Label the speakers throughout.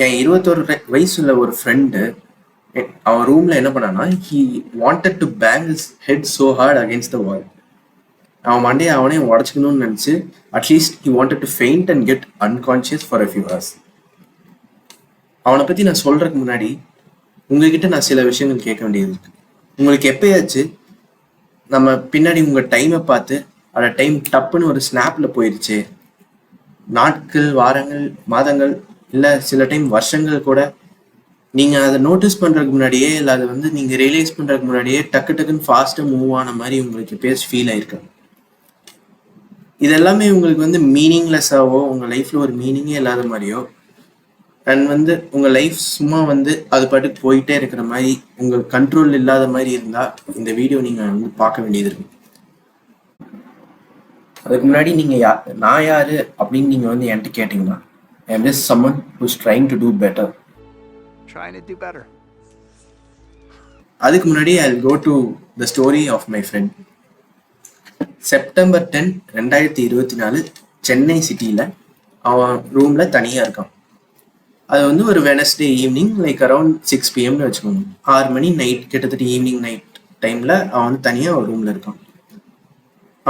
Speaker 1: என் 21 வயசுல ஒரு ஃப்ரெண்டு அவன் ரூம்ல என்ன பண்ணான்னா, he wanted to bang his head so hard against the wall. அவன் மண்டையை அவனே உடச்சிக்கணும்னு நினச்சி at least he wanted to faint and get unconscious for a few hours. அவனை பற்றி நான் சொல்கிறதுக்கு முன்னாடி உங்ககிட்ட நான் சில விஷயங்கள் கேட்க வேண்டியது இருக்கு. உங்களுக்கு எப்பயாச்சும் நம்ம பின்னாடி உங்கள் டைமை பார்த்து அந்த டைம் டப்புன்னு ஒரு ஸ்னாப்பில் போயிடுச்சு, நாட்கள், வாரங்கள், மாதங்கள், இல்லை சில டைம் வருஷங்கள் கூட நீங்கள் அதை நோட்டீஸ் பண்ணுறதுக்கு முன்னாடியே, இல்லை அதை வந்து நீங்கள் ரியலைஸ் பண்ணுறதுக்கு முன்னாடியே டக்கு டக்குன்னு ஃபாஸ்ட்டாக மூவ் ஆன மாதிரி உங்களுக்கு பேசி ஃபீல் ஆயிருக்கு. இது எல்லாமே உங்களுக்கு வந்து மீனிங்லெஸ்ஸாவோ, உங்கள் லைஃப்பில் ஒரு மீனிங்கே இல்லாத மாதிரியோ, அண்ட் வந்து உங்கள் லைஃப் சும்மா வந்து அது பாட்டுக்கு போயிட்டே இருக்கிற மாதிரி, உங்கள் கண்ட்ரோல் இல்லாத மாதிரி இருந்தால் இந்த வீடியோ நீங்கள் வந்து பார்க்க வேண்டியது இருக்கு. அதுக்கு முன்னாடி நீங்கள் நான் யார் அப்படின்னு நீங்கள் வந்து என்கிட்ட கேட்டிங்கன்னா, I am just someone who's trying to do better. அதுக்கு முன்னாடி I'll go to the story of my friend. September 10, 2024 Chennai city அவன் ரூமில் தனியாக இருக்கான். அது வந்து ஒரு Wednesday evening, like around 6 PM வச்சுக்கோங்க. 6 மணி நைட், கிட்டத்தட்ட ஈவினிங் நைட் டைமில் அவன் வந்து தனியாக ஒரு ரூமில் இருக்கான்.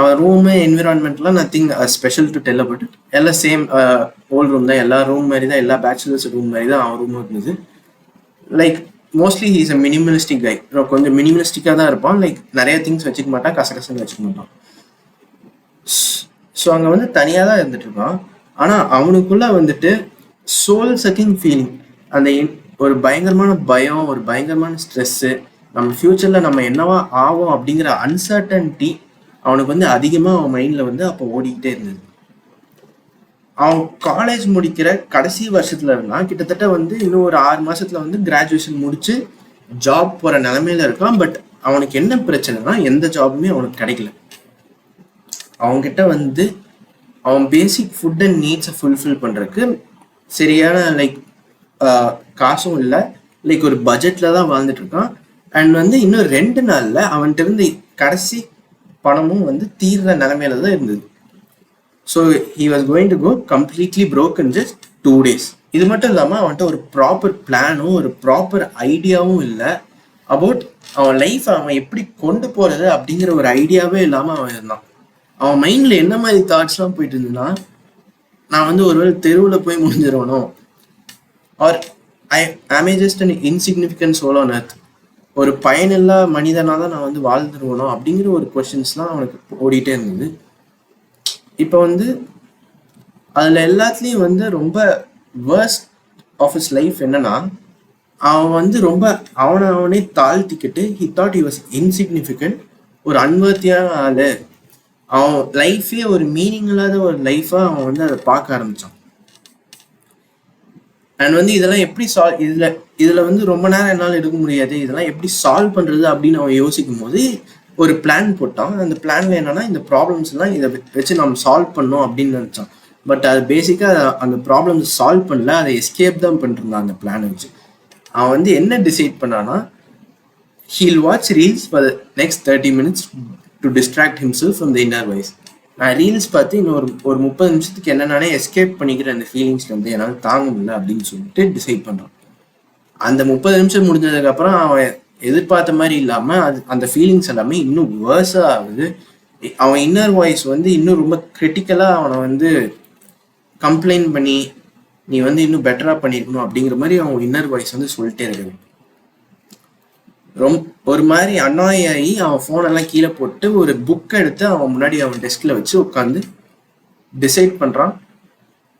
Speaker 1: அவன் ரூமு என்விரான்மெண்ட்லாம் nothing special to tell about it. எல்லாம் சேம் ஓல்ட் ரூம் தான், எல்லா ரூம் மாதிரி தான், எல்லா பேச்சுலர்ஸ் ரூம் மாதிரி தான் அவன் ரூமும் இருந்தது. Like mostly he's a minimalistic guy. கொஞ்சம் மினிமலிஸ்டிக்காக தான் இருப்பான். லைக் நிறைய திங்ஸ் வச்சுக்க மாட்டான், கசகசன்னு வச்சுக்க மாட்டான். ஸோ அங்கே வந்து தனியாக தான் இருந்துட்டு இருக்கான். ஆனால் அவனுக்குள்ள வந்துட்டு சோல் சக்கிங் ஃபீலிங், அந்த ஒரு பயங்கரமான பயம், ஒரு பயங்கரமான ஸ்ட்ரெஸ்ஸு, நம்ம ஃப்யூச்சரில் நம்ம என்னவா ஆகும் அப்படிங்கிற அன்சர்டன்டி அவனுக்கு வந்து அதிகமாக அவன் மைண்டில் வந்து அப்போ ஓடிக்கிட்டே இருந்தது. அவன் காலேஜ் முடிக்கிற கடைசி வருஷத்துல இருந்தான். கிட்டத்தட்ட வந்து இன்னும் ஒரு 6 மாசத்துல வந்து கிராஜுவேஷன் முடிச்சு ஜாப் போகிற நிலமையில இருக்கான். பட் அவனுக்கு என்ன பிரச்சனைனா, எந்த ஜாபுமே அவனுக்கு கிடைக்கல. அவன்கிட்ட வந்து அவன் பேசிக் ஃபுட் அண்ட் நீட்ஸை ஃபுல்ஃபில் பண்ணுறதுக்கு சரியான லைக் காசும் இல்லை. லைக் ஒரு பட்ஜெட்டில் தான் வாழ்ந்துட்டு இருக்கான். அண்ட் வந்து இன்னும் 2 நாளில் அவன்கிட்ட இருந்து கடைசி பணமும் வந்து தீர்ற நிலைமையில தான் இருந்தது. So he was going to go completely broke in just 2 days. இது மட்டும் இல்லாமல் அவன்கிட்ட ஒரு ப்ராப்பர் பிளானும் ஒரு ப்ராப்பர் ஐடியாவும் இல்லை அபவுட் அவன் லைஃப் அவன் எப்படி கொண்டு போகிறது அப்படிங்கிற ஒரு ஐடியாவே இல்லாமல் அவன் இருந்தான். அவன் மைண்டில் என்ன மாதிரி தாட்ஸ்லாம் போயிட்டு இருந்ததுன்னா, நான் வந்து ஒருவேளை தெருவில் போய் முடிஞ்சிடணும், or I just an insignificant soul on earth, ஒரு பயனில்லா மனிதனாக தான் நான் வந்து வாழ்ந்துருவணும் அப்படிங்கிற ஒரு கொஷின்ஸ்லாம் அவனுக்கு ஓடிட்டே இருந்தது. இப்போ வந்து அதில் எல்லாத்துலேயும் வந்து ரொம்ப வேர்ஸ்ட் ஆஃப் ஹிஸ் லைஃப் என்னன்னா, அவன் வந்து ரொம்ப அவனே தாழ்த்திக்கிட்டு he thought he was insignificant, ஒரு அன்வர்த்தியான ஆள், அவன் லைஃபே ஒரு மீனிங் இல்லாத ஒரு லைஃபாக அவன் வந்து அதை பார்க்க ஆரம்பித்தான். அண்ட் வந்து இதெல்லாம் எப்படி இதில் வந்து ரொம்ப நேரம் என்னால் எடுக்க முடியாது, இதெல்லாம் எப்படி சால்வ் பண்ணுறது அப்படின்னு அவன் யோசிக்கும் போது ஒரு பிளான் போட்டான். அந்த பிளான்ல என்னன்னா, இந்த ப்ராப்ளம்ஸ் எல்லாம் இதை வச்சு நம்ம சால்வ் பண்ணோம் அப்படின்னு நினச்சான். பட் அது பேசிக்காக அந்த ப்ராப்ளம்ஸ் சால்வ் பண்ணல, அதை எஸ்கேப் தான் பண்ணிருந்தான் அந்த பிளானை வச்சு. அவன் வந்து என்ன டிசைட் பண்ணான்னா, he'll watch reels for next 30 minutes to distract himself from the inner voice. நான் ரீல்ஸ் பார்த்து இன்னும் ஒரு 30 நிமிஷத்துக்கு என்னென்னானே எஸ்கேப் பண்ணிக்கிற அந்த ஃபீலிங்ஸ்ல வந்து என்னால் தாங்க முடியல அப்படின்னு சொல்லிட்டு டிசைட் பண்ணுறான். அந்த 30 நிமிஷம் முடிஞ்சதுக்கப்புறம் அவன் எதிர்பார்த்த மாதிரி இல்லாமல் அந்த ஃபீலிங்ஸ் எல்லாமே இன்னும் வேர்ஸாக ஆகுது. அவன் இன்னர் வாய்ஸ் வந்து இன்னும் ரொம்ப கிரிட்டிக்கலாக அவனை வந்து கம்ப்ளைண்ட் பண்ணி, நீ வந்து இன்னும் பெட்டராக பண்ணியிருக்கணும் அப்படிங்கிற மாதிரி அவன் இன்னர் வாய்ஸ் வந்து சொல்லிட்டே இருக்குது. ஒரு மாதிரி அன்னாய் ஆகி அவன் ஃபோனெல்லாம் கீழே போட்டு ஒரு புக்கை எடுத்து அவன் முன்னாடி அவன் டெஸ்கில் வச்சு உட்காந்து டிசைட் பண்ணுறான்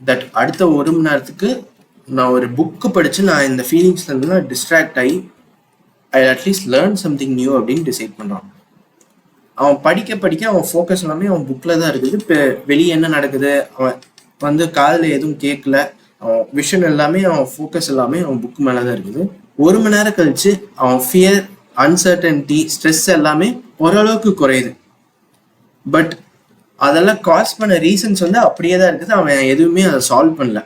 Speaker 1: தட் அடுத்த 1 மணி நேரத்துக்கு நான் ஒரு புக்கு படித்து நான் இந்த ஃபீலிங்ஸ்லேருந்து நான் டிஸ்ட்ராக்ட் ஆகி I at least learn something new அப்படின்னு டிசைட் பண்ணுறான். அவன் படிக்க அவன் ஃபோக்கஸ் எல்லாமே அவன் புக்கில் தான் இருக்குது. இப்போ வெளியே என்ன நடக்குது, அவன் வந்து காதில் எதுவும் கேட்கல, அவன் விஷன் எல்லாமே அவன் ஃபோக்கஸ் எல்லாமே அவன் புக்கு மேலே தான் இருக்குது. 1 மணி நேரம் கழிச்சு அவன் ஃபியர், அன்சர்டன்டி, ஸ்ட்ரெஸ் எல்லாமே ஓரளவுக்கு குறையுது. பட் அதெல்லாம் காஸ் பண்ண ரீசன்ஸ் வந்து அப்படியே தான் இருக்குது. அவன் எதுவுமே அதை சால்வ் பண்ணல.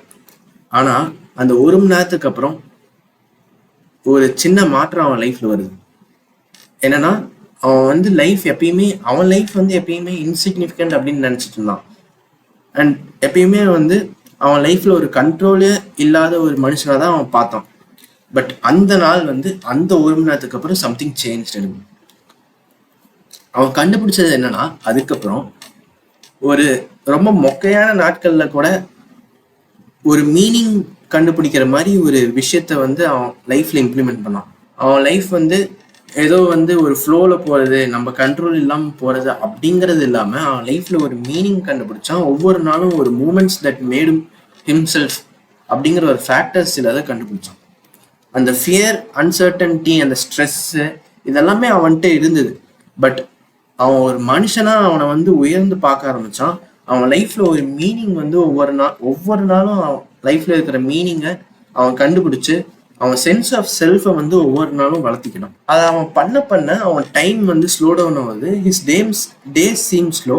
Speaker 1: ஆனால் அந்த 1 மணி நேரத்துக்கு அப்புறம் ஒரு சின்ன மாற்றம் அவன் லைஃப்ல வருது. என்னன்னா, அவன் வந்து அவன் லைஃப் வந்து எப்பயுமே இன்சிக்னிஃபிகண்ட் அப்படின்னு நினைச்சிட்டு இருந்தான். அண்ட் எப்பயுமே வந்து அவன் லைஃப்ல ஒரு கண்ட்ரோலே இல்லாத ஒரு மனுஷனா தான் அவன் பார்த்தான். பட் அந்த நாள் வந்து அந்த 1 மணி நேரத்துக்கு அப்புறம் சம்திங் சேஞ்ச். அவன் கண்டுபிடிச்சது என்னன்னா, அதுக்கப்புறம் ஒரு ரொம்ப மொக்கையான நாட்கள்ல கூட ஒரு மீனிங் கண்டுபிடிக்கிற மாதிரி ஒரு விஷயத்த வந்து அவன் லைஃப்ல இம்ப்ளிமெண்ட் பண்ணான். அவன் லைஃப் வந்து ஏதோ வந்து ஒரு ஃப்ளோல போறது, நம்ம கண்ட்ரோல் இல்லாம போறது அப்படிங்கிறது இல்லாம அவன் லைஃப்ல ஒரு மீனிங் கண்டுபிடிச்சான். ஒவ்வொரு நாளும் ஒரு மூமெண்ட்ஸ் தட் மேட் ஹிம்செல்ஃப் அப்படிங்கிற ஒரு ஃபேக்டர்ஸ் சிலதை கண்டுபிடிச்சான். அந்த ஃபியர், அன்சர்டன்டி, அந்த ஸ்ட்ரெஸ்ஸு இதெல்லாமே அவன்கிட்ட இருந்தது. பட் அவன் ஒரு மனுஷனா அவனை வந்து உயர்ந்து பார்க்க ஆரம்பிச்சான். அவன் லைஃப்ல ஒரு மீனிங் வந்து ஒவ்வொரு நாளும் அவன் லைஃப்ல இருக்கிற மீனிங்கை அவன் கண்டுபிடிச்சு அவன் சென்ஸ் ஆஃப் செல்ஃபை வந்து ஒவ்வொரு நாளும் வளர்த்திக்கணும். அதை அவன் பண்ண அவன் டைம் வந்து ஸ்லோ டவுன் ஆகுது. His days seem slow.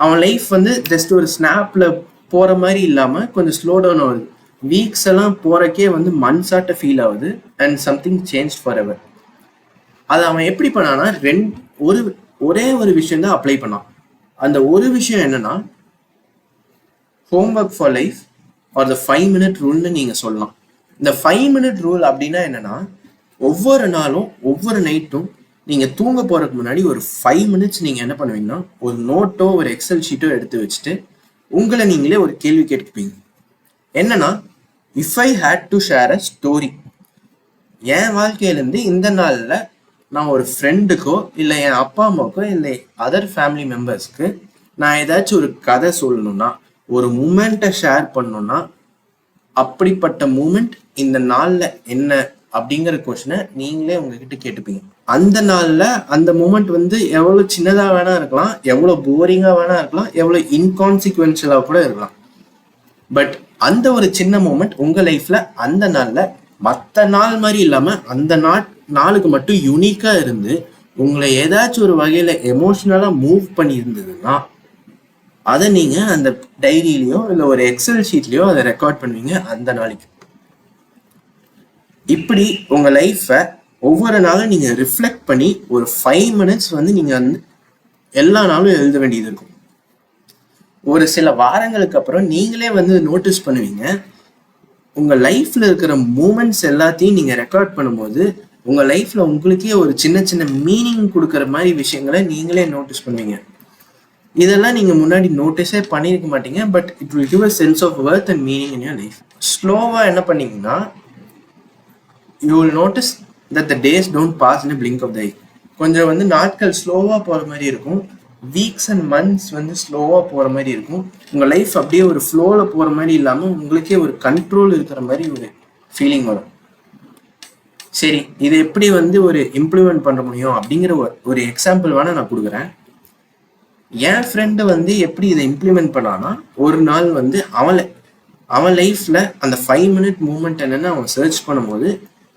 Speaker 1: அவன் லைஃப் வந்து ஜஸ்ட் ஒரு ஸ்னாப்ல போற மாதிரி இல்லாம கொஞ்சம் ஸ்லோ டவுன் ஆகுது. வீக்ஸ் எல்லாம் போறக்கே வந்து மந்த்ஸாட்ட ஃபீல் ஆகுது. And something change for ever. அதை அவன் எப்படி பண்ணான்னா ஒரே ஒரு விஷயம் தான் அப்ளை பண்ணான். அந்த ஒரு விஷயம் என்னன்னா, homework for life R the 5 minute ரூல்னு நீங்க சொல்லலாம். இந்த 5 minute ரூல் அப்படின்னா என்னன்னா, ஒவ்வொரு நாளும் ஒவ்வொரு நைட்டும் நீங்க தூங்க போறதுக்கு முன்னாடி ஒரு 5 minutes நீங்க என்ன பண்ணுவீங்கன்னா, ஒரு நோட்டோ ஒரு எக்ஸல் ஷீட்டோ எடுத்து வச்சுட்டு உங்களை நீங்களே ஒரு கேள்வி கேட்டுப்பீங்க. என்னன்னா, if I had to share a story, என் வாழ்க்கையிலேருந்து இந்த நாளில் நான் ஒரு ஃப்ரெண்டுக்கோ இல்லை என் அப்பா அம்மாவுக்கோ இல்லை அதர் ஃபேமிலி மெம்பர்ஸ்க்கு நான் ஏதாச்சும் ஒரு கதை சொல்லணும்னா, ஒரு மூமெண்ட்டை ஷேர் பண்ணணும்னா, அப்படிப்பட்ட மூமெண்ட் இந்த நாளில் என்ன அப்படிங்கிற கொஸ்டினை நீங்களே உங்ககிட்ட கேட்டுப்பீங்க. அந்த நாளில் அந்த மூமெண்ட் வந்து எவ்வளோ சின்னதாக வேணா இருக்கலாம், எவ்வளோ போரிங்காக வேணா இருக்கலாம், எவ்வளோ இன்கான்சிக்வென்ஷியலாக கூட இருக்கலாம். பட் அந்த ஒரு சின்ன மூமெண்ட் உங்கள் லைஃப்பில் அந்த நாளில் மற்ற நாள் மாதிரி இல்லாமல் அந்த நாளுக்கு மட்டும் யூனிக்காக இருந்து உங்களை ஏதாச்சும் ஒரு வகையில் எமோஷ்னலாக மூவ் பண்ணி இருந்ததுன்னா அதை நீங்கள் அந்த டைரியிலையோ இல்லை ஒரு எக்ஸல் ஷீட்லேயோ அதை ரெக்கார்ட் பண்ணுவீங்க அந்த நாளைக்கு. இப்படி உங்கள் லைஃப்பை ஒவ்வொரு நாளும் நீங்கள் ரிஃப்ளெக்ட் பண்ணி ஒரு 5 minutes வந்து நீங்கள் வந்து எல்லா நாளும் எழுத வேண்டியது இருக்கும். ஒரு சில வாரங்களுக்கு அப்புறம் நீங்களே வந்து நோட்டீஸ் பண்ணுவீங்க, உங்கள் லைஃப்பில் இருக்கிற மூமெண்ட்ஸ் எல்லாத்தையும் நீங்கள் ரெக்கார்ட் பண்ணும்போது உங்கள் லைஃப்பில் உங்களுக்கே ஒரு சின்ன சின்ன மீனிங் கொடுக்குற மாதிரி விஷயங்களை நீங்களே நோட்டீஸ் பண்ணுவீங்க. இதெல்லாம் நீங்கள் முன்னாடி நோட்டீஸே பண்ணியிருக்க மாட்டீங்க. But it will give a sense of worth and meaning in your life. ஸ்லோவாக என்ன பண்ணீங்கன்னா, you will notice that the days don't pass in blink of the eye. கொஞ்சம் வந்து நாட்கள் ஸ்லோவாக போகிற மாதிரி இருக்கும். வீக்ஸ் அண்ட் மந்த்ஸ் வந்து ஸ்லோவாக போகிற மாதிரி இருக்கும். உங்கள் லைஃப் அப்படியே ஒரு ஃப்ளோவில் போகிற மாதிரி இல்லாமல் உங்களுக்கே ஒரு கண்ட்ரோல் இருக்கிற மாதிரி ஒரு ஃபீலிங் வரும். சரி, இதை எப்படி வந்து ஒரு இம்ப்ளிமெண்ட் பண்ண முடியும் அப்படிங்கிற ஒரு எக்ஸாம்பிள் வேணால் நான் கொடுக்குறேன். என் ஃப்ரெண்டு வந்து எப்படி இதை இம்ப்ளிமெண்ட் பண்ணான்னா, ஒரு நாள் வந்து அவன் லைஃப்பில் அந்த 5 minute மூமெண்ட் என்னென்னு அவன் சர்ச் பண்ணும்போது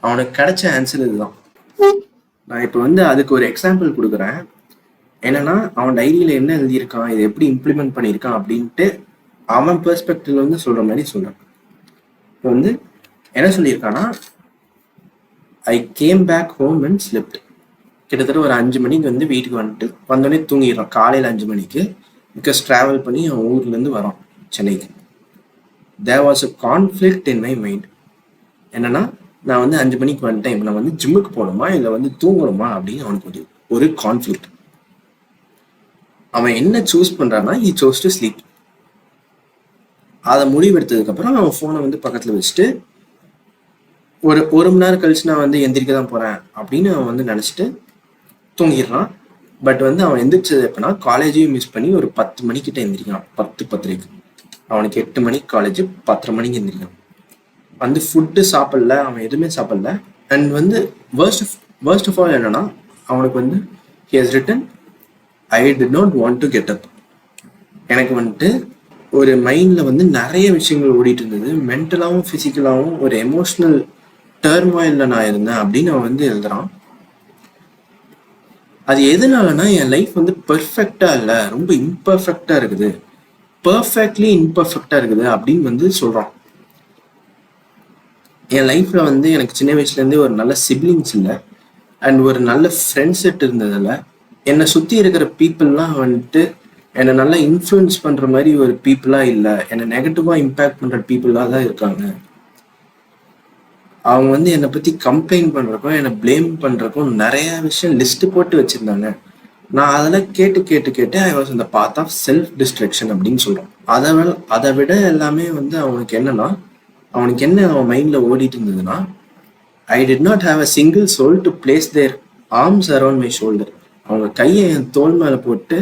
Speaker 1: அவனுக்கு கிடைச்ச ஆன்சர் இதுதான். நான் இப்போ வந்து அதுக்கு ஒரு எக்ஸாம்பிள் கொடுக்குறேன். என்னன்னா, அவன் டைரியில் என்ன எழுதியிருக்கான், இதை எப்படி இம்ப்ளிமெண்ட் பண்ணியிருக்கான் அப்படின்ட்டு அவன் பெர்ஸ்பெக்டிவ்ல வந்து சொல்கிற மாதிரி சொல்கிறான். இப்போ வந்து என்ன சொல்லியிருக்கான்னா, I came back home and slipped. கிட்டத்தட்ட ஒரு 5 மணிக்கு வந்து வீட்டுக்கு வந்துட்டு வந்தோடனே தூங்கிடுறான். காலையில் 5 மணிக்கு, பிகாஸ் ட்ராவல் பண்ணி அவன் ஊர்லேருந்து வரான் சென்னைக்கு. There was a conflict in my mind. என்னன்னா, நான் வந்து 5 மணிக்கு வந்துட்டேன், இப்போ நான் வந்து ஜிம்முக்கு போகணுமா இல்லை வந்து தூங்கணுமா அப்படின்னு அவனுக்கு ஒரு கான்ஃப்ளிக்ட். அவன் என்ன சூஸ் பண்ணுறான்னா, he chose to sleep. அதை முடிவெடுத்ததுக்கப்புறம் அவன் ஃபோனை வந்து பக்கத்தில் வச்சுட்டு ஒரு மணி நேரம் கழிச்சு நான் வந்து எந்திரிக்க தான் போகிறேன் அப்படின்னு அவன் வந்து நினச்சிட்டு தூங்கிடுறான். பட் வந்து அவன் எந்திரிச்சது எப்படின்னா, காலேஜையும் மிஸ் பண்ணி ஒரு 10 மணிக்கிட்ட எந்திரிக்கான். 10:10. அவனுக்கு 8 மணிக்கு காலேஜ், 10:30 மணிக்கு எந்திரிக்கான். வந்து ஃபுட்டு சாப்பிடல, அவன் எதுவுமே சாப்பிடல. அண்ட் வந்து worst of all என்னன்னா, அவனுக்கு வந்து he has written, I did not want to get up. எனக்கு வந்துட்டு ஒரு மைண்டில் வந்து நிறைய விஷயங்கள் ஓடிட்டு இருந்தது. மென்டலாகவும் ஃபிசிக்கலாகவும் ஒரு எமோஷ்னல் டர்மாயிலில் நான் இருந்தேன் அப்படின்னு அவன் வந்து எழுதுறான். அது எதனாலனா, என் லைஃப் வந்து பெர்ஃபெக்டாக இல்லை, ரொம்ப இம்பர்ஃபெக்டாக இருக்குது, பர்ஃபெக்ட்லி இம்பர்ஃபெக்டாக இருக்குது அப்படின்னு வந்து சொல்கிறான். என் லைஃப்பில் வந்து எனக்கு சின்ன வயசுலேருந்தே ஒரு நல்ல சிப்ளிங்ஸ் இல்லை அண்ட் ஒரு நல்ல ஃப்ரெண்ட் செட் இருந்ததில்லை. என்னை சுற்றி இருக்கிற பீப்புளெலாம் வந்துட்டு என்னை நல்லா இன்ஃப்ளூயன்ஸ் பண்ற மாதிரி ஒரு பீப்புளா இல்லை, என்னை நெகட்டிவா இம்பேக்ட் பண்ற பீப்புளா தான் இருக்காங்க. அவங்க வந்து என்னை பத்தி கம்ப்ளைண்ட் பண்றக்கும் என்னை பிளேம் பண்றக்கும் நிறைய விஷயம் லிஸ்ட் போட்டு வச்சிருந்தாங்க. நான் அதெல்லாம் கேட்டு கேட்டு கேட்டு ஐ வாஸ் இந்த பாத் ஆஃப் செல்ஃப் டிஸ்ட்ரக்ஷன் அப்படின்னு சொல்றோம். அதை விட எல்லாமே வந்து அவனுக்கு என்னன்னா, அவனுக்கு என்ன அவன் மைண்ட்ல ஓடிட்டு இருந்ததுன்னா, I did not have a single soul to place their arms around my shoulder. அவங்க கையை என் தோல் மேல போட்டு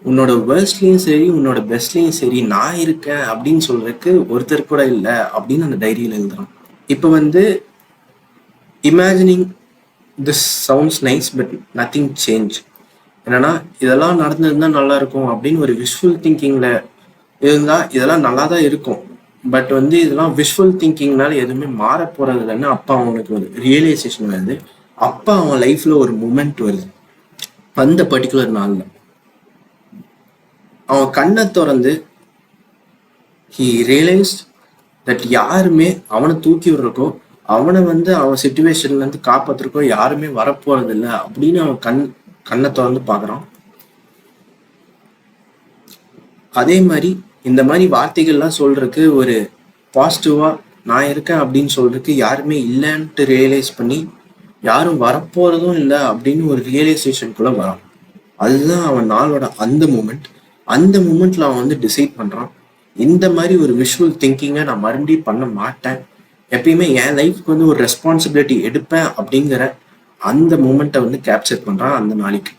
Speaker 1: உன்னோட வேர்ஸ்ட்லயும் சரி உன்னோட பெஸ்ட்லயும் சரி நான் இருக்கேன் அப்படின்னு சொல்றதுக்கு ஒருத்தர் கூட இல்லை அப்படின்னு அந்த டைரியில எழுதுறான். இப்போ வந்து imagining this sounds nice but nothing change. என்னன்னா இதெல்லாம் நடந்திருந்தா நல்லா இருக்கும் அப்படின்னு ஒரு விஷுவல் திங்கிங்ல இருந்தா இதெல்லாம் நல்லா தான் இருக்கும். பட் வந்து இதெல்லாம் விஷுவல் திங்கிங்னால எதுவுமே மாற போறது இல்லைன்னு அப்பா அவனுக்கு ஒரு ரியலைசேஷன் வருது. அப்பா அவன் லைஃப்ல ஒரு மூமெண்ட் வருது. அந்த பர்டிகுலர் நாள்ல அவன் கண்ணை திறந்து ஹி ரியலைஸ்ட் தட் யாருமே அவனை தூக்கி விடுறக்கோ அவனை வந்து அவன் சுச்சுவேஷன்ல இருந்து காப்பாத்துறக்கோ யாருமே வரப்போறது இல்லை அப்படின்னு அவன் கண்ணை திறந்து பாக்குறான். அதே மாதிரி இந்த மாதிரி வார்த்தைகள்லாம் சொல்றதுக்கு ஒரு பாசிட்டிவா நான் இருக்கேன் அப்படின்னு சொல்றதுக்கு யாருமே இல்லைன்ட்டு ரியலைஸ் பண்ணி யாரும் வரப்போறதும் இல்லை அப்படின்னு ஒரு ரியலைசேஷனுக்குள்ள வரான். அதுதான் அவன் நாளோட அந்த மூமெண்ட். அந்த மூமெண்ட்ல அவன் வந்து டிசைட் பண்றான், இந்த மாதிரி ஒரு விஷுவல் திங்கிங்கை நான் மறுபடியும் பண்ண மாட்டேன், எப்பயுமே என் லைஃப்க்கு வந்து ஒரு ரெஸ்பான்சிபிலிட்டி எடுப்பேன் அப்படிங்கிற அந்த மூமெண்ட்டை வந்து கேப்சர் பண்றான் அந்த நாளைக்கு.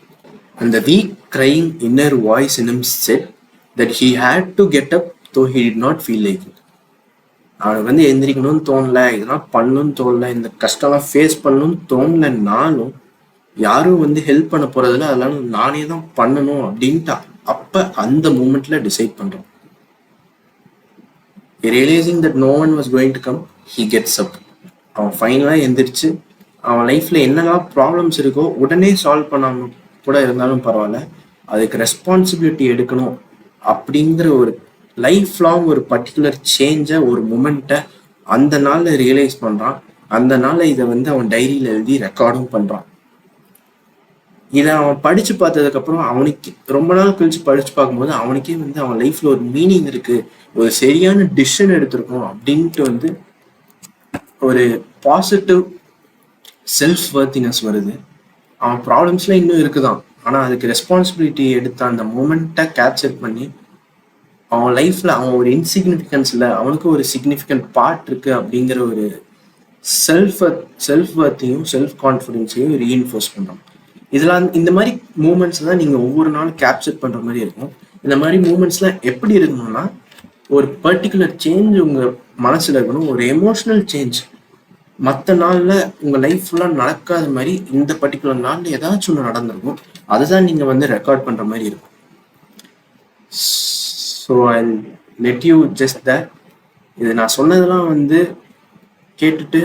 Speaker 1: அந்த weak crying inner voice in him said that he had to get up though he did not feel like it. அவனுக்கு வந்து எந்திரிக்கணும்னு தோணல, இதெல்லாம் பண்ணணும்னு தோணல, இந்த கஷ்டம்லாம் ஃபேஸ் பண்ணணும்னு தோணலனாலும் யாரும் வந்து ஹெல்ப் பண்ண போறதில்ல, அதெல்லாம் நானே தான் பண்ணணும் அப்படின்ட்டு அப்ப அந்த மூமெண்ட்ல டிசைட் பண்றான். Realizing that no one was going to come, he gets up. அவன் ஃபைனலா எந்திரிச்சு அவன் லைஃப்ல என்னெல்லாம் ப்ராப்ளம்ஸ் இருக்கோ உடனே சால்வ் பண்ணாம கூட இருந்தாலும் பரவாயில்ல, அதுக்கு ரெஸ்பான்சிபிலிட்டி எடுக்கணும் அப்படிங்கிற ஒரு லைஃப் லாங் ஒரு பர்டிகுலர் சேஞ்சை ஒரு மூமெண்ட்டை அந்த நாள்ல ரியலைஸ் பண்றான். அந்த நாள்ல இதை வந்து அவன் டைரியில எழுதி ரெக்கார்டும் பண்றான். இதை அவன் படிச்சு பார்த்ததுக்கு அப்புறம் அவனுக்கு ரொம்ப நாள் கழிச்சு படிச்சு பார்க்கும்போது அவனுக்கே வந்து அவன் லைஃப்ல ஒரு மீனிங் இருக்கு, ஒரு சரியான டிசிஷன் எடுத்திருக்கோம் அப்படின்ட்டு வந்து ஒரு பாசிட்டிவ் செல்ஃப் வர்த்தினஸ் வருது. அவன் ப்ராப்ளம்ஸ்லாம் இன்னும் இருக்குதான், ஆனா அதுக்கு ரெஸ்பான்சிபிலிட்டி எடுத்த அந்த மூமெண்ட்டை கேப்சர் பண்ணி அவன் லைஃப்ல அவன் ஒரு இன்சிக்னிஃபிகன்ஸ்ல அவனுக்கு ஒரு சிக்னிஃபிகண்ட் பார்ட் இருக்கு அப்படிங்கிற ஒரு செல்ஃப் வர்த்தையும் செல்ஃப் கான்ஃபிடென்ஸையும் ரீஇன்ஃபோர்ஸ் பண்றான். இதெல்லாம் இந்த மாதிரி மூமெண்ட்ஸ் தான் நீங்க ஒவ்வொரு நாளும் கேப்சர் பண்ற மாதிரி இருக்கும். இந்த மாதிரி மூமெண்ட்ஸ்லாம் எப்படி இருக்கணும்னா, ஒரு பர்டிகுலர் சேஞ்ச் உங்க மனசுல இருக்கணும், ஒரு எமோஷனல் சேஞ்ச். மற்ற நாள்ல உங்க லைஃப் ஃபுல்லா நடக்காத மாதிரி இந்த பர்டிகுலர் நாள்ல ஏதாச்சும் ஒன்று நடந்திருக்கும், அதுதான் நீங்க வந்து ரெக்கார்ட் பண்ற மாதிரி இருக்கும். So I let you just that. இது நான் சொன்னதெல்லாம் வந்து கேட்டுட்டு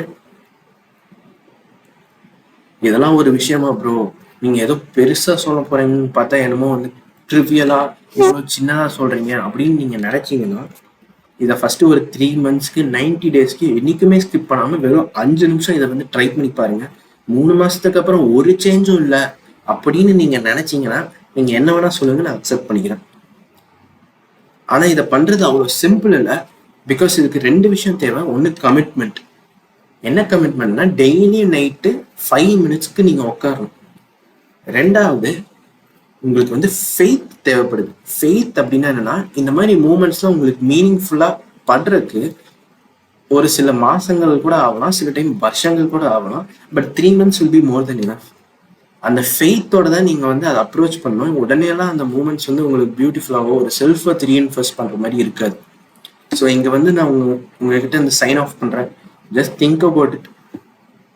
Speaker 1: இதெல்லாம் ஒரு விஷயமா ப்ரோ, நீங்க ஏதோ பெருசா சொல்ல போறீங்கன்னு பார்த்தா என்னமோ வந்து ட்ரிவியலா இவ்வளோ சின்னதா சொல்றீங்க அப்படின்னு நீங்க நினைச்சீங்கன்னா, இதை ஃபர்ஸ்ட் ஒரு 3 monthsக்கு 90 daysக்கு என்னைக்குமே ஸ்கிப் பண்ணாம வெறும் 5 நிமிஷம் இதை வந்து ட்ரை பண்ணி பாருங்க. 3 மாசத்துக்கு அப்புறம் ஒரு சேஞ்சும் இல்லை அப்படின்னு நீங்க நினைச்சீங்கன்னா நீங்க என்ன வேணா சொல்லுங்க, நான் அக்செப்ட் பண்ணிக்கிறேன். ஆனா இதை பண்றது அவ்வளோ சிம்பிள் இல்லை. பிகாஸ் இதுக்கு 2 விஷயம் தேவை. ஒன்று கமிட்மெண்ட். என்ன கமிட்மெண்ட்னா, டெய்லி நைட்டு 5 minutesக்கு நீங்க உட்காரணும். 2வது உங்களுக்கு வந்து ஃபெய்த் தேவைப்படுது. ஃபெய்த் அப்படின்னா என்னன்னா, இந்த மாதிரி மூமெண்ட்ஸ்லாம் உங்களுக்கு மீனிங்ஃபுல்லா பண்றதுக்கு ஒரு சில மாசங்கள் கூட ஆகலாம், சில டைம் வருஷங்கள் கூட ஆகலாம். But 3 months will be more than enough. அந்த ஃபெய்த்தோட தான் நீங்க வந்து அதை அப்ரோச் பண்ணணும். உடனேலாம் அந்த மூமெண்ட்ஸ் வந்து உங்களுக்கு பியூட்டிஃபுல்லாவோ ஒரு செல்ஃப் ஒர்த் ரீஇன்ஃபோர்ஸ் பண்ற மாதிரி இருக்காது. ஸோ இங்க வந்து நான் உங்ககிட்ட இந்த சைன் ஆஃப் பண்றேன். Just think about it.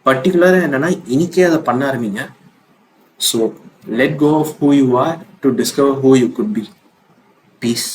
Speaker 1: பர்டிகுலரா என்னன்னா, இன்னைக்கே அதை பண்ண ஆரம்பிங்க. So let go of who you are to discover who you could be. Peace.